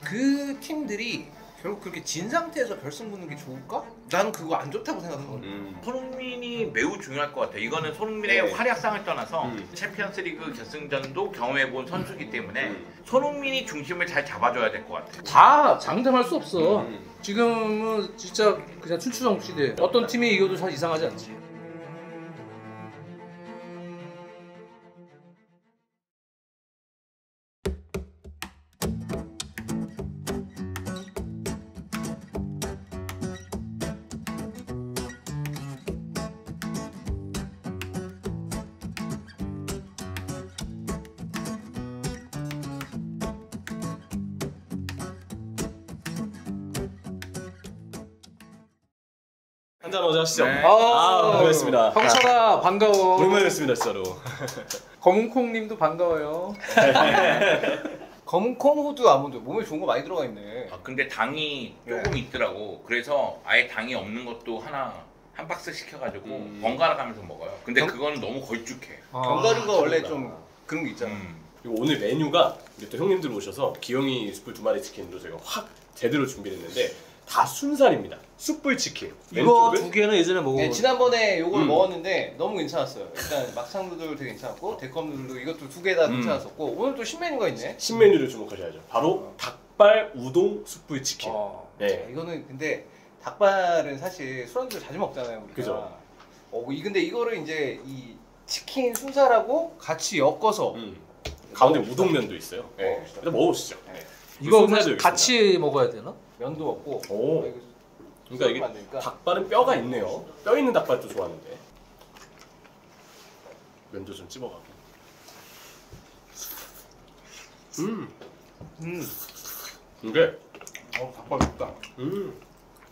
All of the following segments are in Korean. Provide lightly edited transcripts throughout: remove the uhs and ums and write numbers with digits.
그 팀들이 결국 그렇게 진 상태에서 결승 붙는 게 좋을까? 나는 그거 안 좋다고 생각하거든. 손흥민이 매우 중요할 것 같아. 이거는 손흥민의 네. 활약상을 떠나서 챔피언스리그 결승전도 경험해본 선수이기 때문에 손흥민이 중심을 잘 잡아줘야 될 것 같아. 다 장담할 수 없어. 지금은 진짜 그냥 춘추전 시대. 어떤 팀이 이겨도 잘 이상하지 않지. 한잔 먼저 하시죠. 네. 반갑습니다. 형철아 반가워. 오랜만에 뵙습니다, 진짜로. 검은콩님도 반가워요. 검은콩, 호두, 아몬드 몸에 좋은 거 많이 들어가 있네. 아, 근데 당이 조금 있더라고. 그래서 아예 당이 없는 것도 한 박스 시켜가지고 번갈아 가면서 먹어요. 근데 그거는 너무 걸쭉해. 견과류가 원래 좀 그런 게 있잖아. 그리고 오늘 메뉴가 우리 또 형님들 오셔서 기영이 숯불 2마리 치킨도 저희가 확 제대로 준비를 했는데 다 순살입니다. 숯불 치킨. 이거 왼쪽은 두 개는 예전에 먹어봤어. 네, 지난번에 요걸 먹었는데 너무 괜찮았어요. 일단 막창 누들 되게 괜찮았고 데컴 누들도 이것도 두 개 다 괜찮았었고 오늘 또 신메뉴가 있네. 신메뉴를 주목하셔야죠. 바로 닭발 우동 숯불 치킨. 네. 이거는 근데 닭발은 사실 술안주를 자주 먹잖아요. 우리가. 그죠. 근데 이거를 이제 이 치킨 순살하고 같이 엮어서 가운데 우동면도 있어요. 네. 일단 먹어보시죠. 네. 이거 순살도 같이 먹어야 되나? 면도 먹고. 오. 그러니까 이게 만드니까. 닭발은 뼈가 있네요. 뼈 있는 닭발도 좋아하는데. 면도 좀 찝어가고. 이게 닭발 좋다.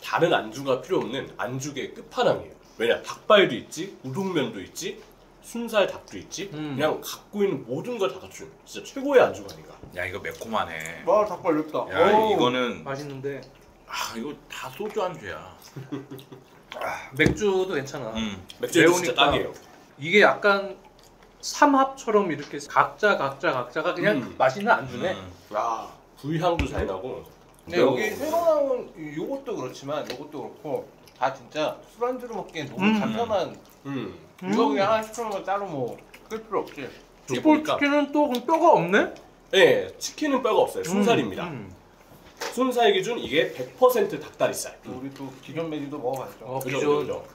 다른 안주가 필요 없는 안주의 끝판왕이에요. 왜냐, 닭발도 있지, 우동면도 있지, 순살 닭도 있지. 그냥 갖고 있는 모든 걸 다 갖춘 진짜 최고의 안주가 아닌가. 야 이거 매콤하네. 와 닭발 맵다. 야 이거는 맛있는데. 이거 다 소주 안주야. 맥주도 괜찮아. 맥주도 진짜 매우니까. 딱이에요. 이게 약간 삼합처럼 이렇게 각자가 그냥 맛있는 안주네. 불향도 잘 나고. 근데 여기 새로 나온 요것도 그렇지만 요것도 그렇고 다 진짜 술안주로 먹기엔 너무 간편한. 이거 그냥 하나 시켜먹으면 따로 뭐 끌 필요 없지. 숯불 치킨은 또 그럼 뼈가 없네? 네, 치킨은 뼈가 없어요. 순살입니다. 순살 기준 이게 100% 닭다리살. 우리 또 기존 메뉴도 먹어봤죠. 그죠.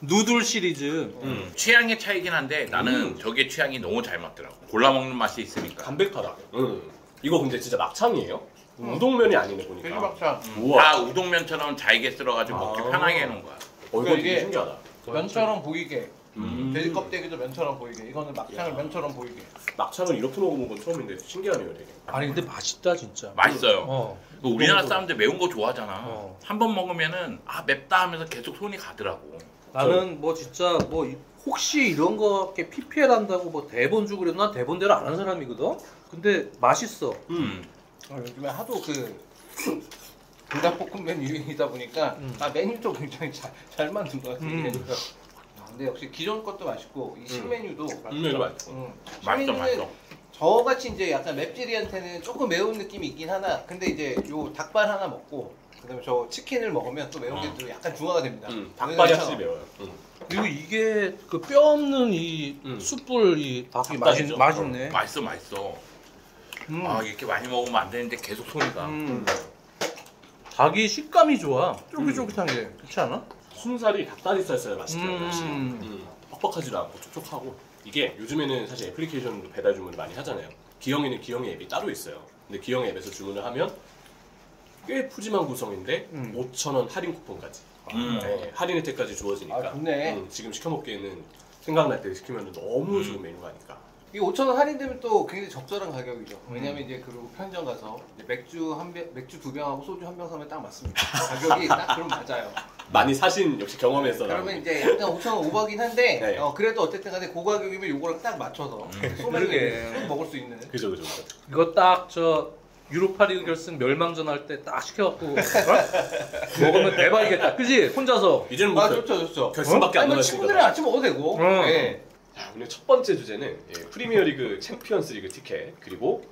누들 시리즈. 취향의 차이긴 한데 나는 저게 취향이 너무 잘 맞더라고. 골라 먹는 맛이 있으니까. 담백하다. 이거 근데 진짜 막창이에요? 우동면이 아니네 보니까. 돼지막창. 우와. 다 우동면처럼 잘게 썰어가지고 먹기 편하게 해놓은 거야. 이거 그러니까 되게 이게 신기하다. 면처럼 보이게. 돼지 껍데기도 면처럼 보이게. 이거는 막창을 면처럼 보이게. 막창을 이렇게 먹어본 건 처음인데 신기하네요 되게. 아니 근데 맛있다 진짜. 맛있어요. 우리나라 사람들 매운 거 좋아하잖아. 어. 한 번 먹으면은 맵다 하면서 계속 손이 가더라고. 나는 뭐 진짜 뭐 혹시 이런 거에 PPL 한다고 뭐 대본 주고 그래도 난 대본대로 안 하는 사람이거든? 근데 맛있어. 요즘에 하도 불닭볶음면 유행이다 보니까 메뉴도 굉장히 잘 만든 것 같아요. 근데 역시 기존 것도 맛있고 이 신메뉴도 맛있고. 맛있어. 저같이 이제 약간 맵찔이한테는 조금 매운 느낌이 있긴 하나 근데 이제 요 닭발 하나 먹고 그다음에 저 치킨을 먹으면 또 매운 게 또 약간 중화가 됩니다. 닭발이 확실히 매워요. 그리고 이게 그 뼈 없는 이 숯불 이 닭이 닭다리죠. 맛있네. 맛있어. 이렇게 많이 먹으면 안 되는데 계속 손이 가. 닭이 식감이 좋아. 쫄깃쫄깃한 게 그렇지 않아? 순살이 닭다리살 써야 맛있더라고요. 뻑뻑하지도 않고 촉촉하고. 이게 요즘에는 사실 애플리케이션으로 배달 주문을 많이 하잖아요. 기영이는 기영이 앱이 따로 있어요. 근데 기영이 앱에서 주문을 하면 꽤 푸짐한 구성인데 5,000원 할인 쿠폰까지. 네, 할인 혜택까지 주어지니까. 좋네. 지금 시켜먹기에는 생각날 때 시키면 너무 좋은 메뉴가 아닐까. 이 5,000원 할인되면 또 굉장히 적절한 가격이죠. 왜냐면 이제 그리고 편의점 가서 이제 맥주 2병하고 소주 1병 사면 딱 맞습니다. 가격이 딱 그럼 맞아요. 많이 사신 역시 경험에서. 그러면 이제 약간 5,000원 오버긴 한데 네. 그래도 어쨌든 간에 그 가격이면 요거랑 딱 맞춰서 소맥을 먹을 수 있는. 그죠. 이거 딱 저 유로파리그 결승 멸망전 할 때 딱 시켜갖고 먹으면 대박이겠다. 그지? 혼자서. 이제는 뭐 좋죠. 결승밖에 안 아니, 뭐 남았으니까. 친구들이랑 같이 먹어도 되고. 네. 오늘 첫 번째 주제는 프리미어리그 챔피언스리그 티켓 그리고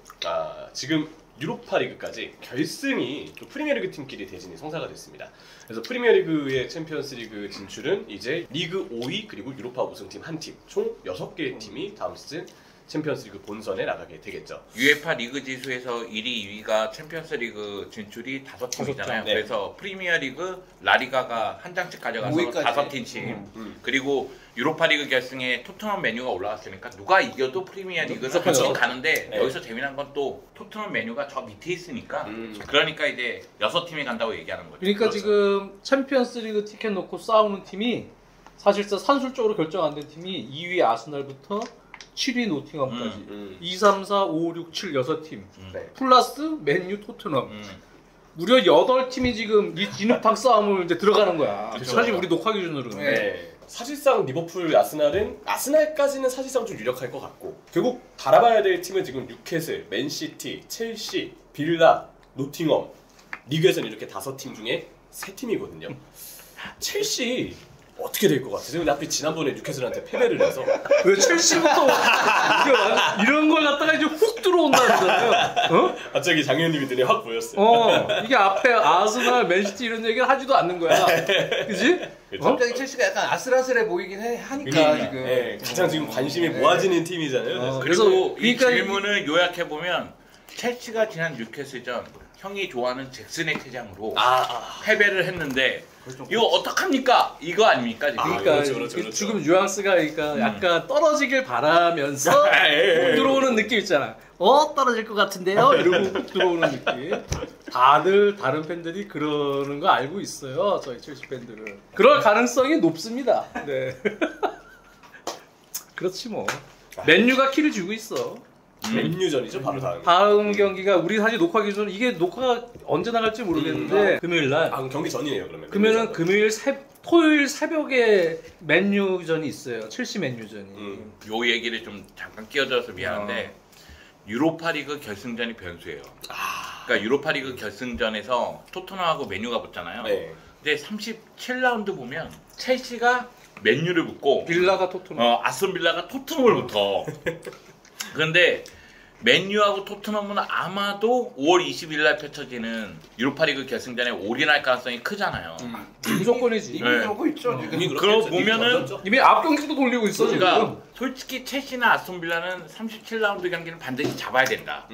지금 유로파 리그까지 결승이 또 프리미어리그 팀끼리 대진이 성사가 됐습니다. 그래서 프리미어리그의 챔피언스리그 진출은 이제 리그 5위 그리고 유로파 우승팀 한 팀, 총 6개의 팀이 다음 시즌 챔피언스리그 본선에 나가게 되겠죠. UEFA 리그 지수에서 1위, 2위가 챔피언스리그 진출이 5팀이잖아요. 네. 그래서 프리미어리그, 라리가가 한 장씩 가져가서 5위까지. 5팀씩. 그리고 유로파리그 결승에 토트넘 메뉴가 올라왔으니까 누가 이겨도 프리미어리그는 무조건 한번 여섯. 가는데 네. 여기서 재미난 건 또 토트넘 메뉴가 저 밑에 있으니까 그러니까 이제 6팀이 간다고 얘기하는 거죠. 그러니까 그렇죠. 지금 챔피언스리그 티켓 놓고 싸우는 팀이 사실상 산술적으로 결정 안 된 팀이 2위 아스날부터 7위 노팅엄까지 2, 3, 4, 5, 6, 7, 6팀 네. 플러스 맨유, 토트넘 무려 8팀이 지금 이 진흙탕 싸움을 이제 들어가는 거야. 그렇죠. 사실 우리 녹화 기준으로는. 네. 사실상 리버풀, 아스날까지는 사실상 좀 유력할 것 같고 결국 바라봐야 될 팀은 지금 뉴캐슬, 맨시티, 첼시, 빌라, 노팅엄 리그에서는 이렇게 5팀 중에 3팀이거든요. 첼시 어떻게 될 것 같아요? 근데 하필 지난번에 뉴캐슬한테 패배를 해서 왜 첼시부터 이런 걸 갖다가 이제 훅 들어온다잖아요. 어? 갑자기 장현님이 눈에 확 보였어요. 이게 앞에 아스날, 맨시티 이런 얘기를 하지도 않는 거야. 그지? 그렇죠? 갑자기 첼시가 약간 아슬아슬해 보이긴 하니까 지금. 네, 가장 지금 관심이 모아지는 팀이잖아요. 그리고 그래서 이 그러니까 질문을 요약해 보면 첼시가 지난 뉴캐슬전 형이 좋아하는 잭슨의 퇴장으로 패배를 했는데 이거 어떡합니까? 이거 아닙니까 지금? 그러니까 그렇죠. 지금 뉘앙스가 그러니까 약간 떨어지길 바라면서 들어오는 느낌 있잖아. 떨어질 것 같은데요? 이러고 들어오는 느낌. 다들 다른 팬들이 그러는 거 알고 있어요. 저희 첼시 팬들은. 그럴 가능성이 높습니다. 네. 그렇지 뭐. 맨유가 키를 쥐고 있어. 맨유전이죠, 바로 다음. 다음 경기가 우리 사실 녹화 기준 이게 녹화가 언제 나갈지 모르겠는데 금요일 날. 경기 전이네요, 그러면. 그러면은 토요일 새벽에 맨유전이 있어요. 첼시 맨유전이. 요 얘기를 좀 잠깐 끼어들어서 미안한데 유로파리그 결승전이 변수예요. 그러니까 유로파리그 결승전에서 토트넘하고 맨유가 붙잖아요. 네. 근데 37라운드 보면 첼시가 맨유를 붙고 빌라가 토트넘. 아스톤 빌라가 토트넘을 붙어. 그런데 맨유하고 토트넘은 아마도 5월 20일 날 펼쳐지는 유로파리그 결승전에 올인할 가능성이 크잖아요. 무조건이지. 이미 네. 그러고 있죠 지금. 그러고 보면은 이미 앞 경기도 돌리고 있어 지금. 그러니까 솔직히 첼시나 아스톤 빌라는 37라운드 경기는 반드시 잡아야 된다.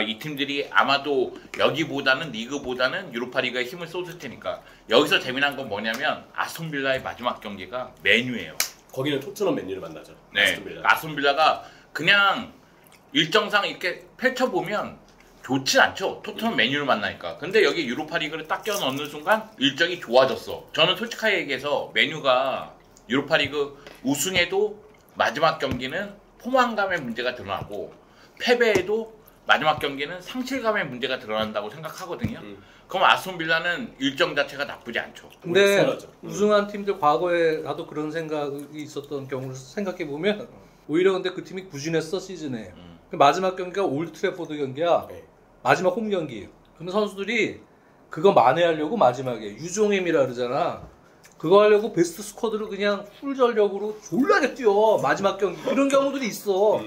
이 팀들이 아마도 여기보다는 리그보다는 유로파리그에 힘을 쏟을 테니까 여기서 재미난 건 뭐냐면 아스톤 빌라의 마지막 경기가 맨유예요. 거기는 토트넘 맨유를 만나죠. 네, 아스톤 빌라가 그냥 일정상 이렇게 펼쳐보면 좋진 않죠. 토트넘 맨유를 만나니까. 근데 여기 유로파리그를 딱 껴넣는 순간 일정이 좋아졌어. 저는 솔직하게 얘기해서 맨유가 유로파리그 우승해도 마지막 경기는 포만감의 문제가 드러나고 패배에도 마지막 경기는 상실감의 문제가 드러난다고 생각하거든요. 그럼 아스톤 빌라는 일정 자체가 나쁘지 않죠. 근데 우승한 팀들 과거에 나도 그런 생각이 있었던 경우를 생각해 보면 오히려 근데 그 팀이 부진했어 시즌에. 마지막 경기가 올드 트래포드 경기야. 네. 마지막 홈 경기. 그러면 선수들이 그거 만회하려고 마지막에 유종임이라 그러잖아. 그거 하려고 베스트 스쿼드를 그냥 풀 전력으로 졸라게 뛰어. 마지막 경기. 이런 경우들이 있어.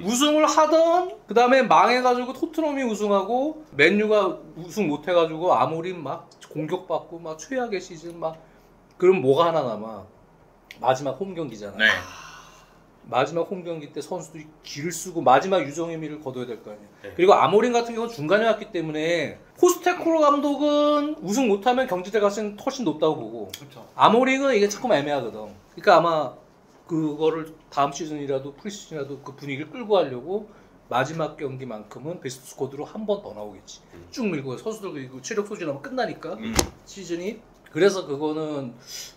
우승을 하던 그 다음에 망해가지고 토트넘이 우승하고 맨유가 우승 못해가지고 아모린 막 공격받고 막 최악의 시즌 막 그럼 뭐가 하나 남아. 마지막 홈 경기잖아. 네. 마지막 홈 경기 때 선수들이 기를 쓰고 마지막 유종의미를 거둬야 될 거 아니야. 네. 그리고 아모린 같은 경우는 중간에 왔기 때문에 포스테코로 감독은 우승 못하면 경질될 가능성이 훨씬 높다고 보고 그렇죠. 아모린은 이게 조금 애매하거든. 그러니까 아마 그거를 다음 시즌이라도 프리시즌이라도 그 분위기를 끌고 가려고 마지막 경기만큼은 베스트 스쿼드로 한 번 더 나오겠지. 쭉 밀고 선수들도 이거 체력 소진하면 끝나니까 시즌이. 그래서 그거는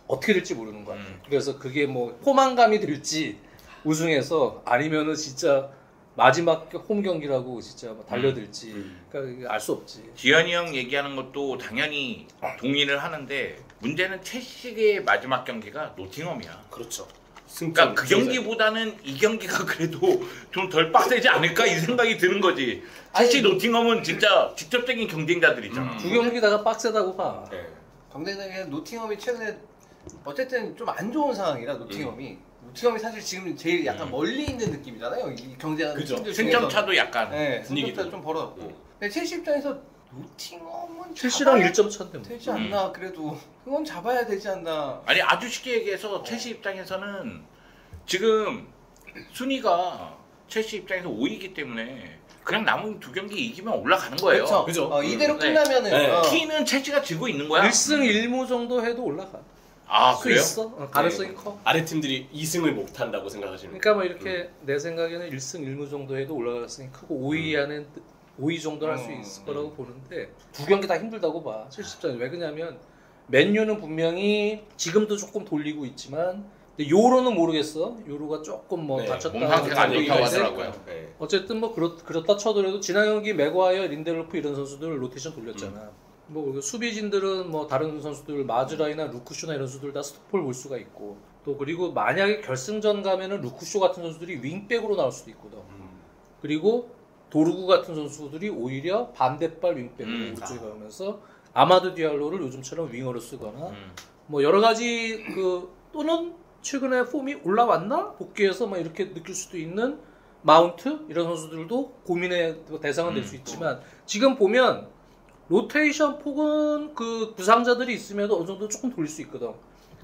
어떻게 될지 모르는 거야. 그래서 그게 뭐 포만감이 들지 우승해서 아니면은 진짜 마지막 홈 경기라고 진짜 달려들지. 그러니까 알 수 없지. 지현이 형 얘기하는 것도 당연히 동의를 하는데 문제는 첼시의 마지막 경기가 노팅엄이야. 그렇죠. 그러니까 그 경기보다는 이 경기가 그래도 좀 덜 빡세지 않을까 이 생각이 드는 거지. 첼시 노팅엄은 진짜 직접적인 경쟁자들이잖아. 두 경기다가 빡세다고 봐. 네. 경쟁자는 노팅엄이 최근에 어쨌든 좀 안 좋은 상황이라 노팅엄이 노팅엄이 사실 지금 제일 약간 멀리 있는 느낌이잖아요. 이 경쟁하는 그죠. 팀들 승점차도 약간. 네, 분위기도. 승점차 좀 벌어졌고. 근데 첼시 입장에서 노팅엄은 첼시랑 잡아야 1점 차인데 뭐. 되지 않나 그래도 그건 잡아야 되지 않나. 아니 아주 쉽게 얘기해서 첼시 입장에서는 지금 순위가 첼시 입장에서 5위이기 때문에 그냥 남은 2경기 이기면 올라가는 거예요. 그렇죠. 그죠. 이대로 네. 끝나면은 네. 키는 첼시가 지고 있는 거야. 1승 1무 정도 해도 올라가. 아 수 그래요? 있어. 가능성이 커. 아래 팀들이 2승을 못 한다고 생각하시는 그러니까 뭐 이렇게 내 생각에는 1승 1무 정도 해도 올라갈 가능성이 크고 5위 안에 5위 정도 할 수 있을 거라고 보는데 두 경기 다 힘들다고 봐. 70전. 왜 그러냐면 맨유는 분명히 지금도 조금 돌리고 있지만 근데 요로는 모르겠어. 요로가 조금 뭐 네, 다쳤다. 몸 상태가 안 좋다고 하는데 하더라고요. 네. 어쨌든 뭐 그렇다 쳐더라도 지난 경기 맥과이어, 린델로프 이런 선수들 로테이션 돌렸잖아. 뭐 그리고 수비진들은 뭐 다른 선수들 마즈라이나 루크쇼나 이런 선수들 다 스톱을 볼 수가 있고 또 그리고 만약에 결승전 가면은 루크쇼 같은 선수들이 윙백으로 나올 수도 있거든. 그리고 도르구 같은 선수들이 오히려 반대발 윙백으로 오른쪽에 가면서 아마드 디알로를 요즘처럼 윙어로 쓰거나 뭐 여러 가지 그 또는 최근에 폼이 올라왔나 복귀해서 막 이렇게 느낄 수도 있는 마운트 이런 선수들도 고민의 대상은 될 수 있지만 지금 보면 로테이션 폭은 그 부상자들이 있음에도 어느 정도 조금 돌릴 수 있거든.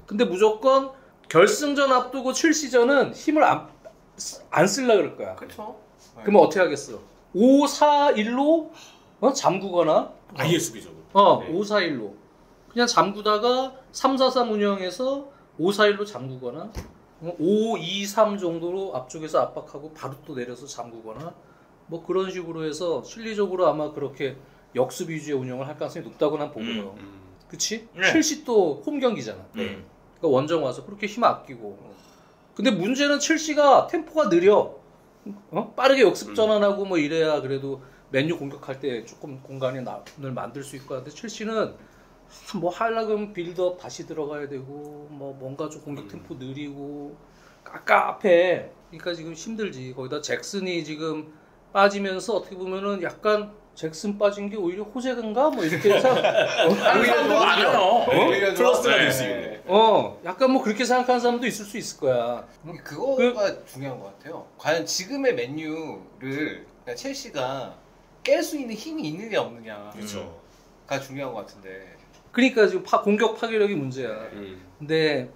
근데 무조건 결승전 앞두고 첼시전은 힘을 안 쓰려고 그럴 거야. 그렇죠. 그러면 어떻게 하겠어? 5-4-1로 잠그거나 아예 수비적으로. 네. 5-4-1로 그냥 잠그다가 3-4-3 운영해서 5-4-1로 잠그거나 5-2-3 정도로 앞쪽에서 압박하고 바로 또 내려서 잠그거나 뭐 그런 식으로 해서 실리적으로 아마 그렇게 역습 위주의 운영을 할 가능성이 높다고 난 보거든. 그치? 네. 첼시 또 홈 경기잖아. 그러니까 원정 와서 그렇게 힘 아끼고. 근데 문제는 첼시가 템포가 느려. 빠르게 역습 전환하고 뭐 이래야 그래도 맨유 공격할 때 조금 공간을 만들 수 있고 하는데 첼시는 뭐 하려면 빌드업 다시 들어가야 되고 뭐 뭔가 좀 공격 템포 느리고 깝깝해. 그러니까 지금 힘들지. 거기다 잭슨이 지금 빠지면서 어떻게 보면은 약간 잭슨 빠진 게 오히려 호재인가 뭐 이렇게 다른 사람도 많아요. 플러스가 될 수 있네. 약간 뭐 그렇게 생각하는 사람도 있을 수 있을 거야. 그거가 중요한 것 같아요. 과연 지금의 맨유를 그냥 첼시가 깰 수 있는 힘이 있느냐 없느냐가 그렇죠. 중요한 것 같은데. 그러니까 지금 공격 파괴력이 문제야. 근데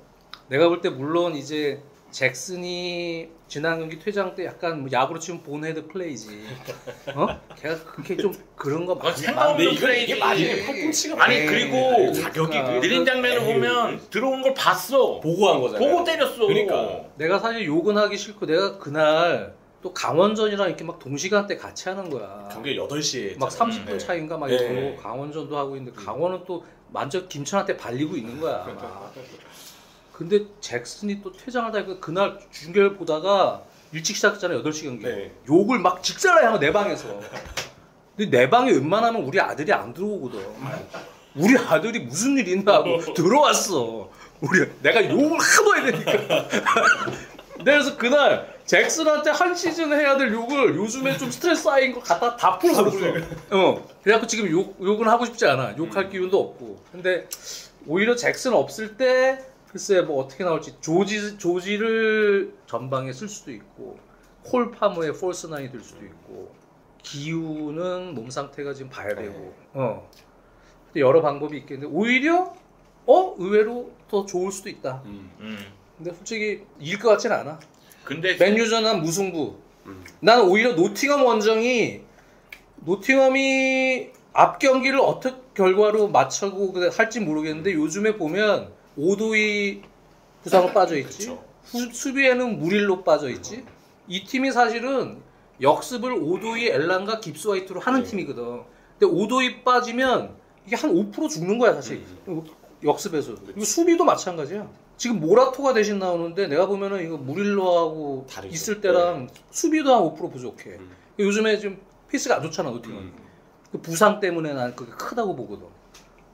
내가 볼 때 물론 이제 잭슨이 지난 경기 퇴장 때 약간 뭐 야구로 치면 본헤드 플레이지. 걔가 그렇게 좀 그런 거 많이. 생각 없는 플레이지. 이게 맞아요. 팔꿈치가 아니 그리고 가격이 느린 장면을 보면 들어온 걸 봤어. 보고 한 거잖아요. 보고 때렸어. 그러니까. 내가 사실 욕은 하기 싫고 내가 그날 또 강원전이랑 이렇게 막 동시간대 같이 하는 거야. 경기 8시에 막 30분 차인가 막 이러고 네. 강원전도 하고 있는데 강원은 또 완전 김천한테 발리고 있는 거야. 막. 근데 잭슨이 또 퇴장을 하니까 그날 중계를 보다가 일찍 시작했잖아요. 8시 경기. 네. 욕을 막 직살하게 하고 내 방에서. 근데 내 방에 웬만하면 우리 아들이 안 들어오거든. 우리 아들이 무슨 일 있나 하고 들어왔어. 내가 욕을 하도 해야 되니까. 그래서 그날 잭슨한테 한 시즌 해야 될 욕을 요즘에 좀 스트레스 쌓인 거 갖다 다 풀어버렸어. 그래갖고 지금 욕은 하고 싶지 않아. 욕할 기운도 없고. 근데 오히려 잭슨 없을 때 글쎄 뭐 어떻게 나올지 조지를 전방에 쓸 수도 있고 콜 파머의 폴스 나인이 될 수도 있고 기우는 몸 상태가 지금 봐야 되고 근데 여러 방법이 있겠는데 오히려 의외로 더 좋을 수도 있다. 근데 솔직히 이길 것 같진 않아. 근데 맨유전은 무승부. 난 오히려 노팅엄이 앞 경기를 어떻게 결과로 맞추고 할지 모르겠는데 요즘에 보면 오도이 부상으로 빠져있지. 수비에는 무릴로 빠져있지. 이 팀이 사실은 역습을 오도이, 엘란과 깁스화이트로 하는 팀이거든. 근데 오도이 빠지면 이게 한 5% 죽는 거야 사실. 역습에서. 그리고 수비도 마찬가지야. 지금 모라토가 대신 나오는데 내가 보면은 이거 무릴로하고 다르죠. 있을 때랑 수비도 한 5% 부족해. 요즘에 지금 페이스가 안 좋잖아 노팅엄이. 그 부상 때문에 난 그게 크다고 보거든.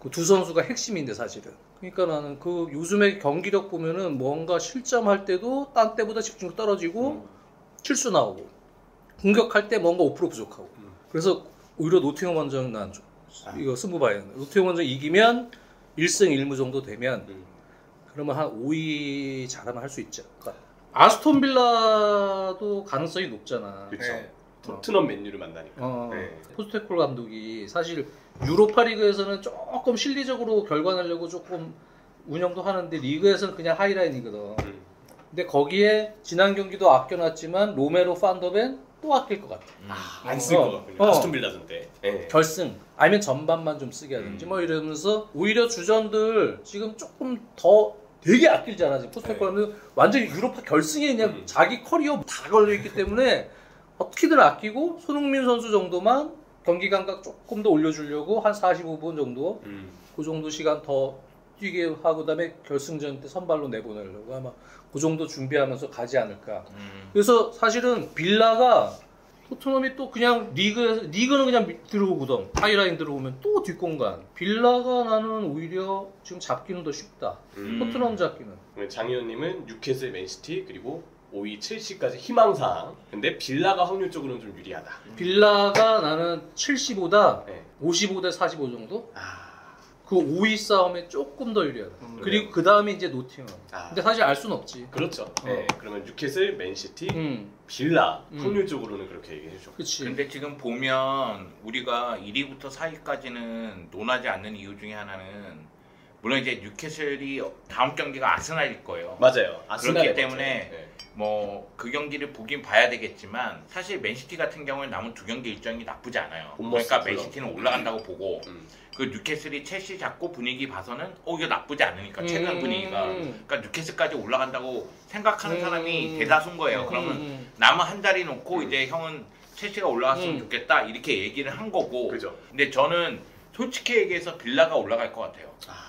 그 두 선수가 핵심인데 사실은. 그러니까 나는 그 요즘에 경기력 보면은 뭔가 실점할 때도 딴 때보다 집중력 떨어지고 실수 나오고 공격할 때 뭔가 5% 부족하고. 그래서 오히려 노팅엄 원정 난 이거 승부 봐야 돼. 노팅엄 원정 이기면 1승 1무 정도 되면 그러면 한 5위 잘하면 할 수 있지 않을까? 아스톤 빌라도 가능성이 높잖아. 그렇죠. 네. 토트넘 맨유를 만나니까. 네. 포스테콜 감독이 사실 유로파리그에서는 조금 실리적으로 결과내려고 조금 운영도 하는데 리그에서는 그냥 하이라인이거든. 근데 거기에 지난 경기도 아껴놨지만 로메로 판더벤 또 아낄 것 같아. 안 쓸 것 같군요. 아스톤 빌라던데. 네. 결승 아니면 전반만 좀 쓰게 하든지 뭐 이러면서 오히려 주전들 지금 조금 더 되게 아끼잖아. 지금 포스테콜은 완전히 유로파 결승에 그냥 자기 커리어 다 걸려있기 때문에 어떻게든 아끼고 손흥민 선수 정도만 경기 감각 조금 더 올려주려고 한 45분 정도 그 정도 시간 더 뛰게 하고 그다음에 결승전 때 선발로 내보내려고 아마 그 정도 준비하면서 가지 않을까. 그래서 사실은 빌라가 토트넘이 또 그냥 리그는 그냥 들어오거든. 하이라인 들어오면 또 뒷공간. 빌라가 나는 오히려 지금 잡기는 더 쉽다. 토트넘 잡기는. 장의원님은 뉴캐슬, 맨시티 그리고 5위 첼시까지 희망사항. 근데 빌라가 확률적으로는 좀 유리하다. 빌라가 나는 75다 네. 55대 45 정도? 그 5위 싸움에 조금 더 유리하다. 그리고 그 다음에 이제 노팅엄. 근데 사실 알 수는 없지. 그렇죠. 네. 그러면 뉴캐슬, 맨시티, 빌라 확률적으로는 그렇게 얘기해 주죠. 그치. 근데 지금 보면 우리가 1위부터 4위까지는 논하지 않는 이유 중에 하나는 물론 이제 뉴캐슬이 다음 경기가 아스날일 거예요. 맞아요. 그렇기 때문에 뭐 그 경기를 보긴 봐야 되겠지만 사실 맨시티 같은 경우는 남은 2경기 일정이 나쁘지 않아요. 그러니까 맨시티는 올라간다고 보고 그 뉴캐슬이 첼시 잡고 분위기 봐서는 이게 나쁘지 않으니까 최근 분위기가 그러니까 뉴캐슬까지 올라간다고 생각하는 사람이 대다수인 거예요. 그러면 남은 한 자리 놓고 이제 형은 첼시가 올라갔으면 좋겠다 이렇게 얘기를 한 거고. 그죠. 근데 저는 솔직히 얘기해서 빌라가 올라갈 것 같아요.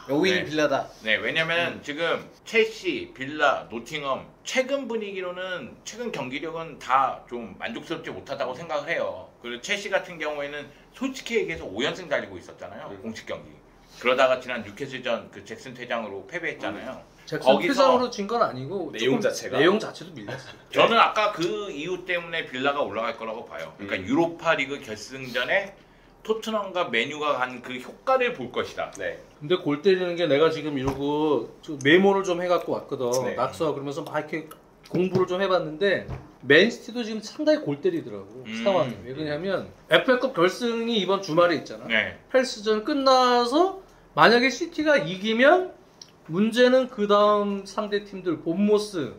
오히려 네. 빌라다. 네, 왜냐면 지금 첼시, 빌라, 노팅엄 최근 분위기로는 최근 경기력은 다 좀 만족스럽지 못하다고 생각을 해요. 그리고 첼시 같은 경우에는 솔직히 얘기해서 5연승 달리고 있었잖아요. 공식 경기. 그러다가 지난 뉴캐슬전 그 잭슨 퇴장으로 패배했잖아요. 잭슨 퇴장으로 진 건 아니고 내용 자체가 내용 자체도 밀렸어요. 저는 아까 그 이유 때문에 빌라가 올라갈 거라고 봐요. 그러니까 유로파 리그 결승전에 토트넘과 메뉴가 간 그 효과를 볼 것이다. 네. 근데 골 때리는 게 내가 지금 이러고 메모를 좀 해갖고 왔거든. 네. 낙서 그러면서 막 이렇게 공부를 좀 해봤는데 맨시티도 지금 상당히 골 때리더라고 상황이. 왜 그러냐면 FA컵 결승이 이번 주말에 있잖아. 네. 펠스전 끝나서 만약에 시티가 이기면 문제는 그 다음 상대 팀들 본모스,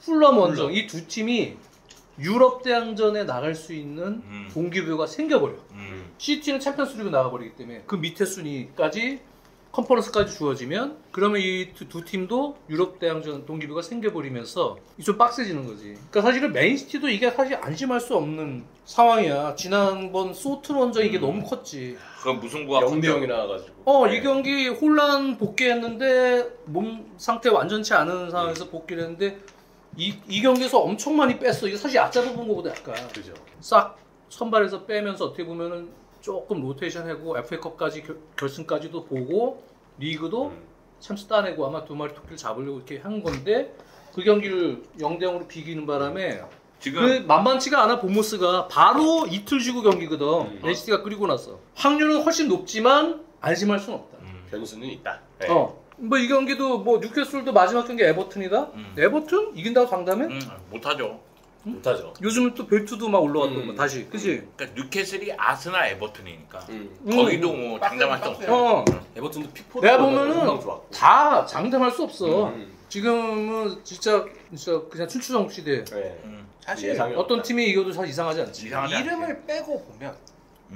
풀럼 원정 이 두 팀이 유럽 대항전에 나갈 수 있는 동기부여가 생겨버려. 시티는 챔피언스리그 나가버리기 때문에 그 밑에 순위까지 컨퍼런스까지 주어지면 그러면 이 두 팀도 유럽 대항전 동기부여가 생겨버리면서 좀 빡세지는 거지. 그러니까 사실은 맨시티도 이게 사실 안심할 수 없는 상황이야. 지난번 소튼 원정 이게 너무 컸지. 그건 무승부가 0대0이 나와가지고. 이 경기 혼란 복귀했는데 몸 상태 완전치 않은 상황에서 복귀를 했는데 이 경기에서 엄청 많이 뺐어. 이게 사실 앞잡아 본 것보다 약간 그죠. 싹 선발에서 빼면서 어떻게 보면은 조금 로테이션하고 FA컵까지 결승까지도 보고 리그도 챔스 따내고 아마 2마리 토끼를 잡으려고 이렇게 한 건데 그 경기를 0대0으로 비기는 바람에 지금 그 만만치가 않아. 본모스가 바로 이틀 쉬고 경기거든. 맨시티가 끌리고 났어. 확률은 훨씬 높지만 안심할 수는 없다. 변수는 있다. 네. 뭐 이 경기도 뭐 뉴캐슬도 마지막 경기 에버튼이다. 에버튼 이긴다고 장담해? 못하죠. 못하죠. 요즘은 또 벨트도 막 올라왔고 다시 그치? 그러니까 뉴캐슬이 아스날 에버튼이니까 거기도 뭐 장담할 수 없어요. 에버튼도 픽포드 내가 보면은 좋았고. 다 장담할 수 없어. 지금은 진짜 그냥 춘추전국 시대. 네. 사실 예상이 어떤 없다. 팀이 이겨도 사실 이상하지 않지. 이상하지 않지. 이름을 빼고 보면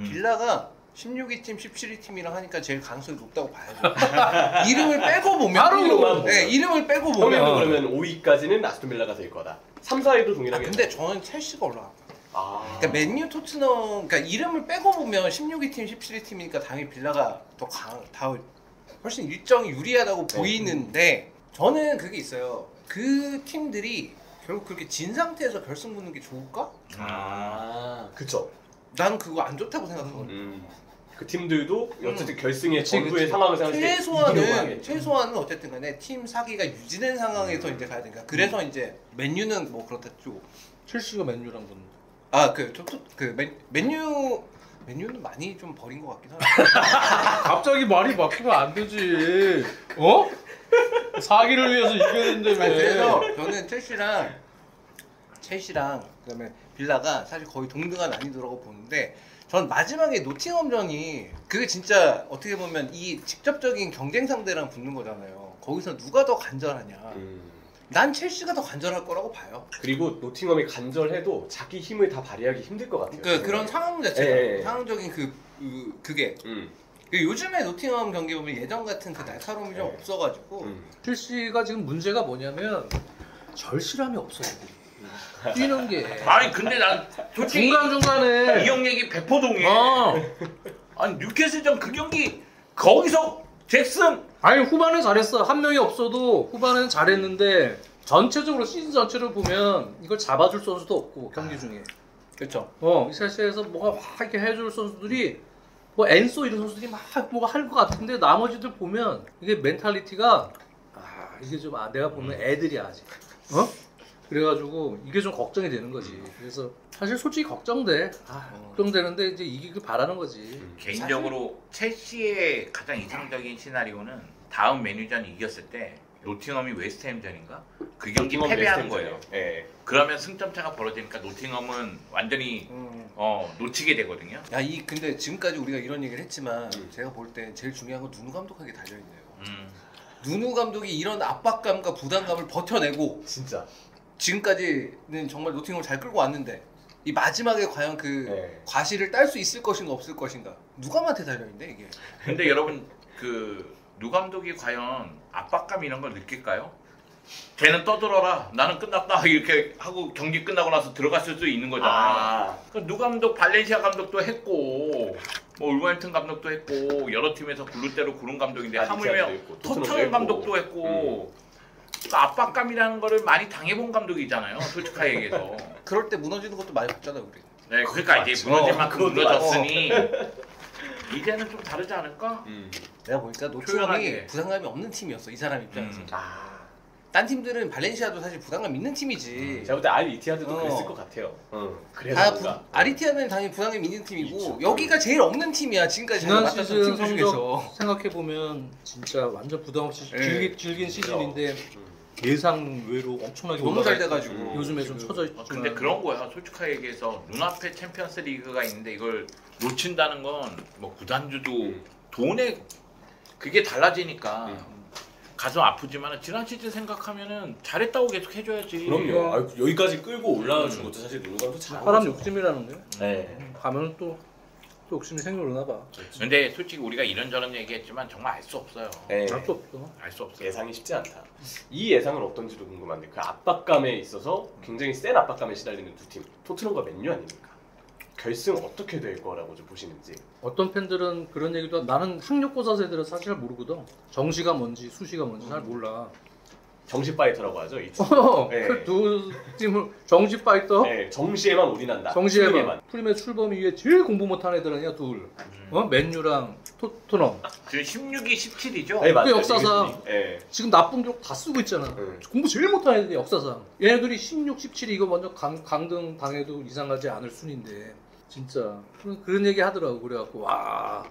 빌라가 16위 팀, 17위 팀이랑 하니까 제일 가능성이 높다고 봐야죠. 이름을 빼고 보면 바로 이름만 네, 이름을 빼고 형님도 보면. 그러면 5위까지는 아스톤 빌라가 될 거다. 3, 4위도 동일하게. 근데 저는 첼시가 올라가. 아. 그러니까 맨유, 토트넘, 그러니까 이름을 빼고 보면 16위 팀, 17위 팀이니까 당연히 빌라가 다 훨씬 일정이 유리하다고 보이는데 저는 그게 있어요. 그 팀들이 결국 그렇게 진 상태에서 결승 붙는 게 좋을까? 그쵸. 난 그거 안 좋다고 생각하거든. 그 팀들도 어쨌든 결승의 그치, 전부의 그치. 상황을 생각할 때 최소한은 어쨌든 간에 팀 사기가 유지된 상황에서 이제 가야 되니까. 그래서 이제 맨유는 뭐 그렇다 치고. 첼시가 맨유랑 붙는데. 맨유는 많이 좀 버린 것 같긴 하네. 갑자기 말이 바뀌면 안 되지. 어? 사기를 위해서 이겨야 된다며. 그래서 저는 첼시랑 첼시랑 그다음에 빌라가 사실 거의 동등한 난이도라고 보는데 전 마지막에 노팅엄전이 그게 진짜 어떻게 보면 이 직접적인 경쟁 상대랑 붙는 거잖아요. 거기서 누가 더 간절하냐. 난 첼시가 더 간절할 거라고 봐요. 그리고 노팅엄이 간절해도 자기 힘을 다 발휘하기 힘들 것 같아요. 그런 상황 자체가 예. 상황적인 그게 요즘에 노팅엄 경기 보면 예전 같은 그 날카로움이 좀 없어가지고 첼시가 지금 문제가 뭐냐면 절실함이 없어. 뛰는 게 아니 근데 난 솔직히 중간중간에 이 형 얘기 100% 동의해. 어. 아니 뉴캐슬전 그 경기 거기서 잭슨 아니 후반에 잘했어. 한 명이 없어도 후반에는 잘했는데 전체적으로 시즌 전체를 보면 이걸 잡아줄 선수도 없고 경기 중에 그렇죠. 이 첼시에서 뭐가 막 이렇게 해줄 선수들이 뭐 엔소 이런 선수들이 막 뭐가 할 것 같은데 나머지들 보면 이게 멘탈리티가 이게 좀 내가 보면 애들이야 아직. 그래가지고 이게 좀 걱정이 되는 거지. 그래서 사실 솔직히 걱정돼. 걱정되는데 이제 이기길 바라는 거지. 개인적으로 첼시의 가장 이상적인 시나리오는 다음 메뉴전 이겼을 때 노팅엄이 웨스트햄전인가? 그 경기 노팅엄 패배하는 웨스트햄전이에요. 거예요. 예. 그러면 승점차가 벌어지니까 노팅엄은 완전히 놓치게 되거든요. 야, 근데 지금까지 우리가 이런 얘기를 했지만 제가 볼 때 제일 중요한 건 누누 감독에게 달려있네요. 누누 감독이 이런 압박감과 부담감을 버텨내고 진짜. 지금까지는 정말 노팅엄을 잘 끌고 왔는데 이 마지막에 과연 과실을 딸 수 있을 것인가 없을 것인가 누감한테 달려있네 이게. 근데 여러분 누 감독이 과연 압박감 이런 걸 느낄까요? 걔는 떠들어라 나는 끝났다 이렇게 하고 경기 끝나고 나서 들어갔을 수도 있는 거잖아요. 누 감독 발렌시아 감독도 했고 뭐 울버햄튼 감독도 했고 여러 팀에서 굴르대로 구른 감독인데 하물며 토트넘 감독도 했고 그러니까 압박감이라는 거를 많이 당해본 감독이잖아요. 솔직하게 얘기해서. 그럴 때 무너지는 것도 많이 봤잖아요 우리. 네, 그러니까 이제 무너질 만큼 무너졌으니 이제는 좀 다르지 않을까? 내가 보니까 노팅엄이 표현하게. 부담감이 없는 팀이었어 이 사람 입장에서. 딴 팀들은 발렌시아도 사실 부담감 있는 팀이지. 제가 볼 때 알 이티하드도 그랬을 것 같아요. 아리티아는 당연히 부담감 있는 팀이고 여기가 제일 없는 팀이야 지금까지 잘 지난 맡았던 시즌 팀 중에서. 성적 생각해 보면 진짜 완전 부담 없이 네. 즐긴 시즌인데 예상 외로 엄청나게 너무 잘 올라가 돼가지고 요즘에 좀 처져 있지만 근데 그런 거야. 솔직하게 얘기해서 눈앞에 챔피언스 리그가 있는데 이걸 놓친다는 건 뭐 구단주도 돈에 그게 달라지니까 가슴 아프지만 지난 시즌 생각하면은 잘했다고 계속 해줘야지. 그럼요. 여기까지 끌고 올라와 준 것도 사실 누누감도 잘한 사람 거죠. 욕심이라는 게 네. 가면 또 욕심이 생기려나 봐. 근데 솔직히 우리가 이런저런 얘기했지만 정말 알 수 없어요. 네. 알 수 없어. 알 수 없어요. 예상이 쉽지 않다. 이 예상은 어떤지도 궁금한데 그 압박감에 있어서 굉장히 센 압박감에 시달리는 두 팀, 토트넘과 맨유 아닙니까? 결승 어떻게 될 거라고 좀 보시는지. 어떤 팬들은 그런 얘기도 나는 학력고사 세대는 사실 잘 모르거든. 정시가 뭔지 수시가 뭔지 잘 몰라. 정시 파이터라고 하죠. 이 팀. 네. 그 두 팀을 정시 파이터. 네, 정시에만 올인한다. 정시에만. 프리미어 출범 이후에 제일 공부 못한 애들 아니야 둘. 맨유랑 토트넘. 지금 16이 17이죠? 네, 맞아요. 그 역사상. 네. 지금 나쁜 기록 다 쓰고 있잖아. 공부 제일 못한 애들이 역사상. 얘네들이 16, 17이 이거 먼저 강등 당해도 이상하지 않을 순인데 진짜 그런 얘기 하더라고. 그래갖고 와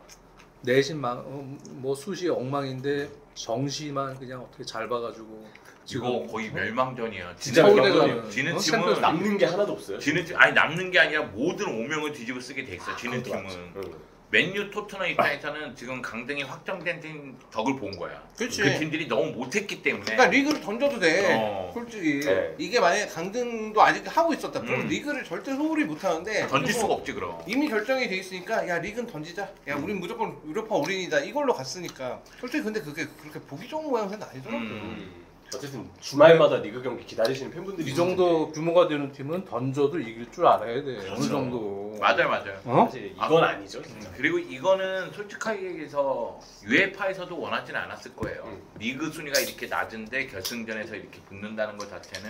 내신 뭐 수시 엉망인데 정시만 그냥 어떻게 잘 봐가지고 이거 거의 멸망전이야. 진짜 서울대 멸망전이에요. 가면 지는 어? 팀은 챔피언스 남는 게 하나도 없어요. 아니 남는 게 아니라 모든 오명을 뒤집어 쓰게 돼 있어. 지는 팀은. 맨유 토트넘 입장에서는 지금 강등이 확정된 팀 덕을 본 거야. 그렇지. 그 팀들이 너무 못했기 때문에. 그러니까 리그를 던져도 돼. 솔직히 네. 이게 만약에 강등도 아직 하고 있었다. 그럼 리그를 절대 소홀히 못 하는데 던질 수가 없지 그럼. 이미 결정이 돼 있으니까 야 리그는 던지자. 야 우린 무조건 유로파 올인이다. 이걸로 갔으니까 솔직히 근데 그게 그렇게 보기 좋은 모양새는 아니더라고요. 어쨌든 주말마다 리그 경기 기다리시는 팬분들이 이 정도 규모가 되는 팀은 던져도 이길 줄 알아야 돼. 어느 정도. 맞아요. 사실 이건 아니죠. 진짜. 그리고 이거는 솔직하게 얘기해서 UEFA에서도 원하진 않았을 거예요. 리그 순위가 이렇게 낮은데 결승전에서 이렇게 붙는다는 것 자체는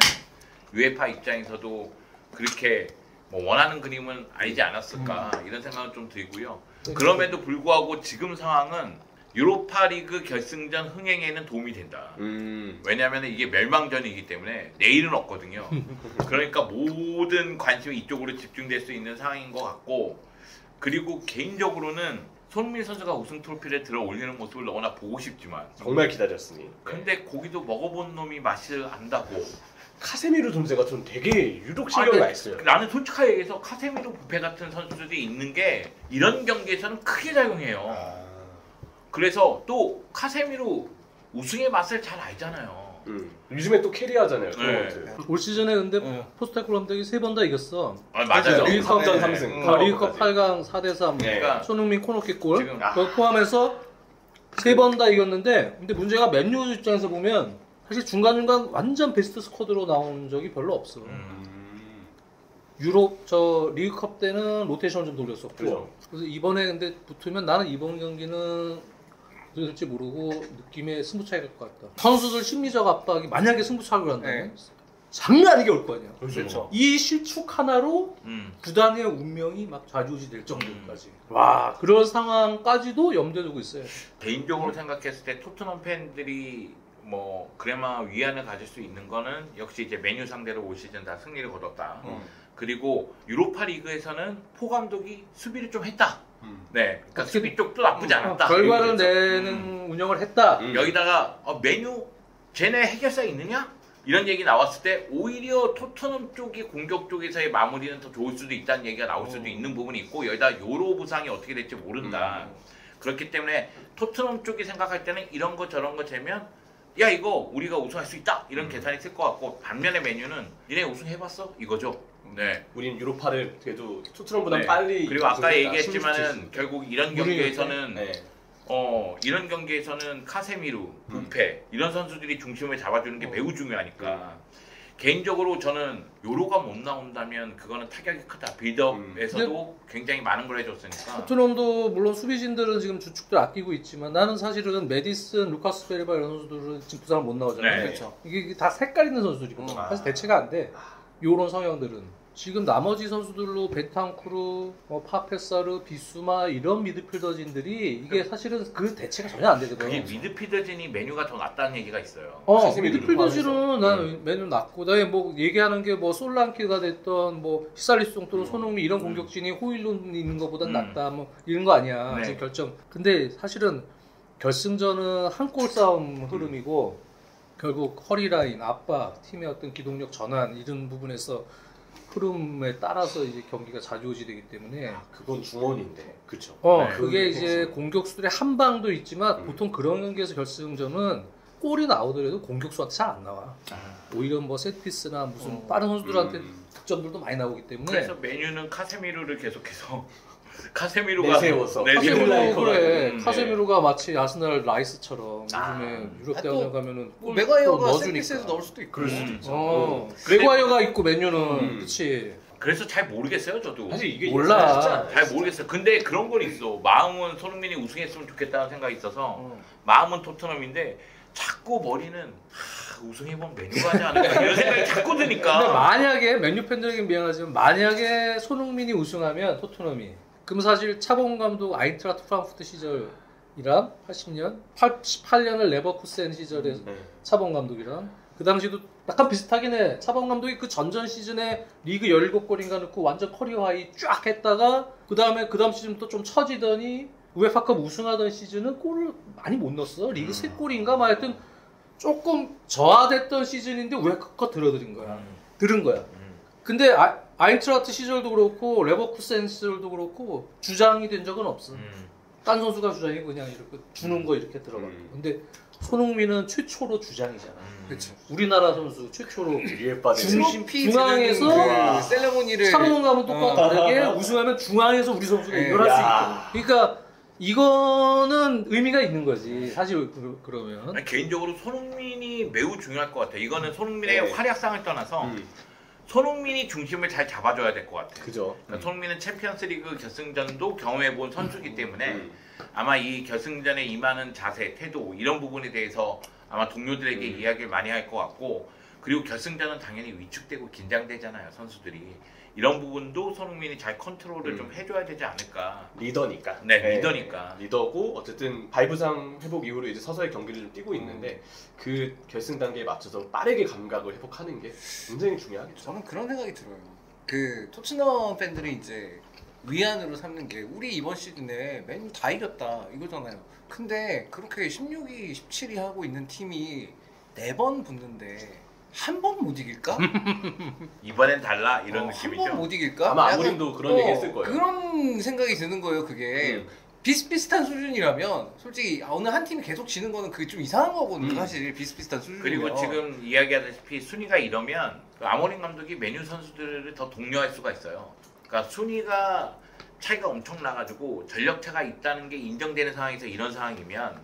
UEFA 입장에서도 그렇게 뭐 원하는 그림은 아니지 않았을까 이런 생각은 좀 들고요. 그럼에도 불구하고 지금 상황은 유로파리그 결승전 흥행에는 도움이 된다. 왜냐하면 이게 멸망전이기 때문에 내일은 없거든요. 그러니까 모든 관심이 이쪽으로 집중될 수 있는 상황인 것 같고, 그리고 개인적으로는 손흥민 선수가 우승 트로피를 들어 올리는 모습을 너무나 보고 싶지만 정말 기다렸으니. 근데 고기도 먹어본 놈이 맛을 안다고 카세미로 존재가 좀 되게 유독 신경이 많이 써요. 나는 솔직하게 얘기해서 카세미로 부페 같은 선수들이 있는 게 이런 경기에서는 크게 작용해요. 그래서 또 카세미로 우승의 맛을 잘 알잖아요. 요즘에 또 캐리하잖아요. 그런 네. 것들. 올 시즌에 근데 포스테코 감독이 3번 다 이겼어. 맞아요. 리그컵전 네. 3승. 리그컵 8강 4대3. 그러니까 손흥민 코너킥 골. 지금 그걸 포함해서 3번 다 이겼는데 근데 문제가 맨유 입장에서 보면 사실 중간중간 완전 베스트 스쿼드로 나온 적이 별로 없어. 유럽 저 리그컵 때는 로테이션 좀 돌렸었고 그죠. 그래서 이번에 근데 붙으면 나는 이번 경기는 어떻게 될지 모르고 느낌의 승부차이 될 것 같다. 선수들 심리적 압박이 만약에 승부차기를 한다면 장난 아니게 올 거 아니야. 그렇죠. 이 실축 하나로 구단의 운명이 막 좌지우지 될 정도까지. 와 그런 상황까지도 염두에 두고 있어요. 개인적으로 생각했을 때 토트넘 팬들이 뭐 그래마 위안을 가질 수 있는 거는 역시 이제 메뉴 상대로 올 시즌 다 승리를 거뒀다. 그리고 유로파 리그에서는 포 감독이 수비를 좀 했다. 네, 그러니까 수비 쪽도 나쁘지 않았다. 결과를 내는 운영을 했다. 여기다가 메뉴 쟤네 해결사 있느냐? 이런 얘기 나왔을 때 오히려 토트넘 쪽이 공격 쪽에서의 마무리는 더 좋을 수도 있다는 얘기가 나올 수도 있는 부분이 있고 여기다 요로 부상이 어떻게 될지 모른다. 그렇기 때문에 토트넘 쪽이 생각할 때는 이런 거 저런 거 재면 야 이거 우리가 우승할 수 있다 이런 계산이 있을 것 같고 반면에 메뉴는 니네 우승해봤어 이거죠. 네. 우린 유로파를 그래도 토트넘보다 네. 빨리 그리고 아까 우승했다. 얘기했지만은 결국 이런 경기에서는 네. 이런 경기에서는 카세미루, 부페 이런 선수들이 중심을 잡아주는 게 매우 중요하니까 개인적으로 저는 요로가 못 나온다면 그거는 타격이 크다. 빌드업에서도 굉장히 많은 걸 해줬으니까. 토트넘도 물론 수비진들은 지금 주축들 아끼고 있지만 나는 사실은 메디슨, 루카스 베리바 이런 선수들은 지금 부상을 못 나오잖아요. 네. 그렇죠. 이게 다 색깔 있는 선수들이거든. 사실 대체가 안 돼. 요런 성향들은. 지금 나머지 선수들로 베탄쿠르, 파페사르, 비수마 이런 미드필더진들이 이게 사실은 그 대체가 전혀 안 되거든. 그게 미드필더진이 메뉴가 더 낫다는 얘기가 있어요. 미드필더진은 나는 메뉴 낫고, 나에 뭐 얘기하는 게 뭐 솔랑키가 됐던 뭐 히살리송 또는 손흥민 이런 공격진이 호일론 있는 것보다 낫다 뭐 이런 거 아니야. 네. 지금 결정. 근데 사실은 결승전은 한 골 싸움 흐름이고 결국 허리라인, 압박, 팀의 어떤 기동력 전환 이런 부분에서 흐름에 따라서 이제 경기가 좌지우지되기 때문에 그건 중원인데 그렇죠. 네. 그게 이제 공격수들의 한 방도 있지만 보통 그런 경기에서 결승전은 골이 나오더라도 공격수한테 잘 안 나와. 오히려 뭐 세트피스나 무슨 빠른 선수들한테 득점들도 많이 나오기 때문에. 그래서 메뉴는 카세미루를 계속해서 카세미루가 내세워서. 카세미루 그래. 네. 카세미루가 마치 아스날 라이스처럼 요즘에 유럽 대학원 가면은 골 맥과이어가 넣어주니까. 세트피스에서 넣을 수도 있고. 그럴 수도 있죠. 맥과이어가 있고 맨유는 그렇지. 그래서 잘 모르겠어요 저도. 사실 이게 몰라. 예상하지 잘 모르겠어요. 근데 그런 건 있어. 마음은 손흥민이 우승했으면 좋겠다는 생각이 있어서 마음은 토트넘인데 자꾸 머리는 우승해보면 메뉴가 하지 않을까 이런 생각이 자꾸 드니까. 근데 만약에 맨유 팬들에게 미안하지만 만약에 손흥민이 우승하면 토트넘이 그럼 사실 차범 감독 아인트라트 프랑크푸르트 시절이랑 80년, 88년을 레버쿠센 시절에 차범 감독이랑 그 당시도 약간 비슷하긴 해. 차범 감독이 그 전전 시즌에 리그 17골인가 넣고 완전 커리어 하이 쫙 했다가 그 다음 시즌부터 좀 처지더니 우에파컵 우승하던 시즌은 골을 많이 못 넣었어. 리그 3골인가 막 하여튼 조금 저하됐던 시즌인데 우에파컵 들은 거야. 근데 아인트라트 시절도 그렇고 레버쿠센 시절도 그렇고 주장이 된 적은 없어. 딴 선수가 주장이고 그냥 이렇게 주는 거 이렇게 들어가고. 근데 손흥민은 최초로 주장이잖아. 그렇죠. 우리나라 선수 최초로 위에 빠진 중앙에서 그 셀레모니를 차범 감독과 다르게 우승하면 중앙에서 우리 선수가 이걸 할 수 있거든. 그러니까 이거는 의미가 있는 거지. 사실 그러면 아니, 개인적으로 손흥민이 매우 중요할 것 같아. 이거는 손흥민의 활약상을 떠나서 손흥민이 중심을 잘 잡아줘야 될 것 같아. 그죠. 그러니까 손흥민은 챔피언스리그 결승전도 경험해본 선수이기 때문에 아마 이 결승전에 임하는 자세, 태도 이런 부분에 대해서 아마 동료들에게 이야기를 많이 할 것 같고 그리고 결승전은 당연히 위축되고 긴장되잖아요, 선수들이. 이런 부분도 손흥민이 잘 컨트롤을 좀 해줘야 되지 않을까. 리더니까. 네, 리더니까. 리더고 어쨌든 발부상 회복 이후로 이제 서서히 경기를 좀 뛰고 있는데 그 결승 단계에 맞춰서 빠르게 감각을 회복하는 게 굉장히 중요하겠죠. 저는 그런 생각이 들어요. 그 토트넘 팬들이 이제 위안으로 삼는 게 우리 이번 시즌에 맨유 다 이겼다 이거잖아요. 근데 그렇게 16위, 17위 하고 있는 팀이 4번 붙는데 한 번 못 이길까? 이번엔 달라 이런 한 느낌이죠. 번 못 이길까? 아마 약간, 아무림도 그런 얘기 했을 거예요. 그런 생각이 드는 거예요. 그게 비슷비슷한 수준이라면 솔직히 어느 한 팀이 계속 지는 거는 그게 좀 이상한 거거든요. 사실 비슷비슷한 수준이면. 그리고 지금 이야기하다시피 순위가 이러면 아모린 감독이 메뉴 선수들을 더 독려할 수가 있어요. 그러니까 순위가 차이가 엄청 나가지고 전력차가 있다는 게 인정되는 상황에서 이런 상황이면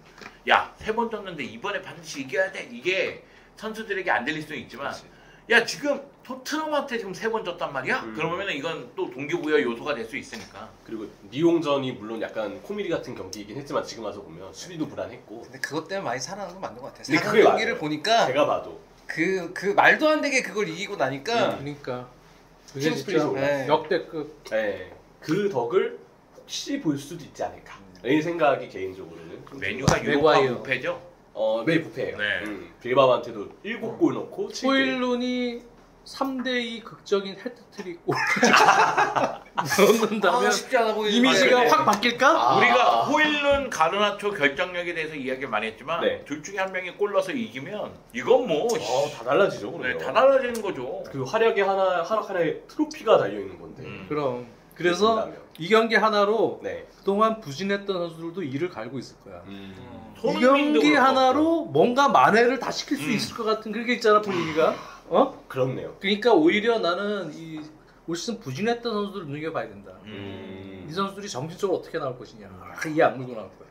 야 3번 졌는데 이번에 반드시 이겨야 돼. 이게 선수들에게 안 들릴 수는 있지만 그렇지. 야 지금 토트넘한테 지금 3번 졌단 말이야? 그러면 이건 또 동기부여 요소가 될 수 있으니까. 그리고 리옹전이 물론 약간 코미디 같은 경기이긴 했지만 지금 와서 보면 수비도 불안했고 근데 그것 때문에 많이 살아나는 건 맞는 것 같아요. 근데 4강 그게 경기를 맞아요. 보니까 제가 봐도 그 말도 안 되게 그걸 이기고 나니까 그러니까 그게 팀 스피릿이 진짜 올라왔어요. 역대급. 네, 그 덕을 혹시 볼 수도 있지 않을까 이 생각이 개인적으로는 좀 메뉴가 들어요. 유로파 맥과이어. 부패죠? 네 부패예요. 네. 빌바오한테도 7골 넣고 7대 호일룬이 3대2 극적인 헤트트릭 골 넣는다면 쉽지 않아 보이는데 이미지가 그래. 확 바뀔까? 아. 우리가 호일룬 가르나초 결정력에 대해서 이야기를 많이 했지만 네. 둘 중에 한 명이 골 넣어서 이기면 이건 뭐 다 달라지죠 그러면. 다 달라지는 거죠. 그 활약의 하락 하나에 트로피가 달려 있는 건데. 그럼 그래서 그렇다면. 이 경기 하나로 네. 그동안 부진했던 선수들도 이를 갈고 있을 거야. 이 손흥민도 경기 그렇고. 하나로 뭔가 만회를 다 시킬 수 음. 있을 것 같은 그게 있잖아 분위기가. 어? 그렇네요. 그러니까 오히려 나는 이 올 시즌 부진했던 선수들을 눈여봐야 된다. 이 선수들이 정신적으로 어떻게 나올 것이냐. 이 악물고 나올 거야.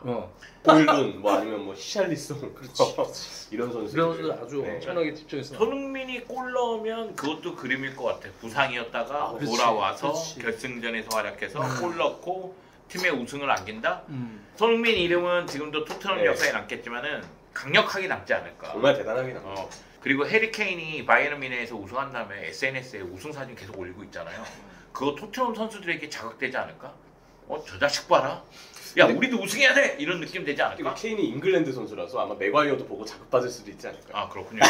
어. 볼룬 뭐 아니면 뭐 히샬리송 그렇지. 이런 선수. 이런 선수들 아주 네. 엄청나게 집중해서. 손흥민이 골 넣으면 그것도 그림일 것 같아. 부상이었다가 아, 그렇지. 돌아와서 그렇지. 결승전에서 활약해서 골 넣고 팀의 우승을 안긴다. 음. 손흥민 이름은 지금도 토트넘 네. 역사에 남겠지만은 강력하게 남지 않을까. 정말 대단하게 나옵니다. 그리고 해리 케인이 바이에른 뮌헨에서 우승한 다음에 SNS에 우승 사진 계속 올리고 있잖아요. 그거 토트넘 선수들에게 자극되지 않을까? 저 자식 봐라. 야 우리도 우승해야 돼. 이런 느낌 되지 그리고 않을까? 케인이 잉글랜드 선수라서 아마 맥과이어도 보고 자극받을 수도 있지 않을까. 아 그렇군요.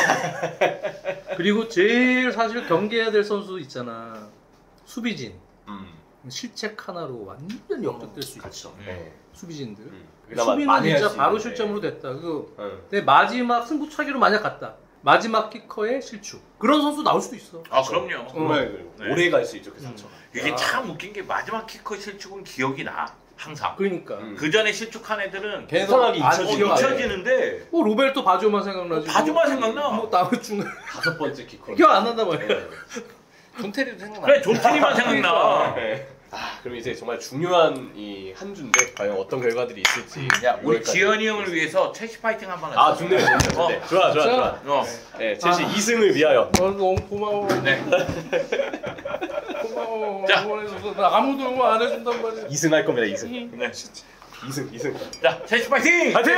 그리고 제일 사실 경계해야 될 선수 있잖아. 수비진. 실책 하나로 완전 역전될 수 있지. 그렇죠. 네. 수비진들. 그나마 수비는 많이 할 진짜 수 바로 있는데. 실점으로 됐다. 그 응. 근데 마지막 승부차기로 만약 갔다. 마지막 키커의 실축. 그런 선수 나올 수도 있어. 아 그럼요. 정말 네. 오래 갈 수 있죠 그 상처. 이게 참 웃긴 게 마지막 키커 실축은 기억이 나. 항상. 그러니까. 그 전에 실축한 애들은 이상하게 잊혀지는 잊혀지는데 뭐 로베르토 바조만 생각나지. 바조만 생각나. 뭐 다음에 중간 다섯 번째 키커. 기억 안 난단 말이야. 네. 존테리도 생각나. 그래 존티니만 생각나. 네. 그럼 이제 정말 중요한 이 한 주인데 과연 어떤 결과들이 있을지. 야 우리 6월까지. 지현이 형을 위해서 첼시 파이팅 한번 하자. 아 좋네요. 좋네. 좋아. 네, 첼시 2승을 위하여. 너무 고마워. 네. 고마워. 자. 응원해줘서 나 아무도 응원 안 해준단 말이야. 2승 할 겁니다. 2승. 네. 2승. 자 첼시 파이팅! 파이팅!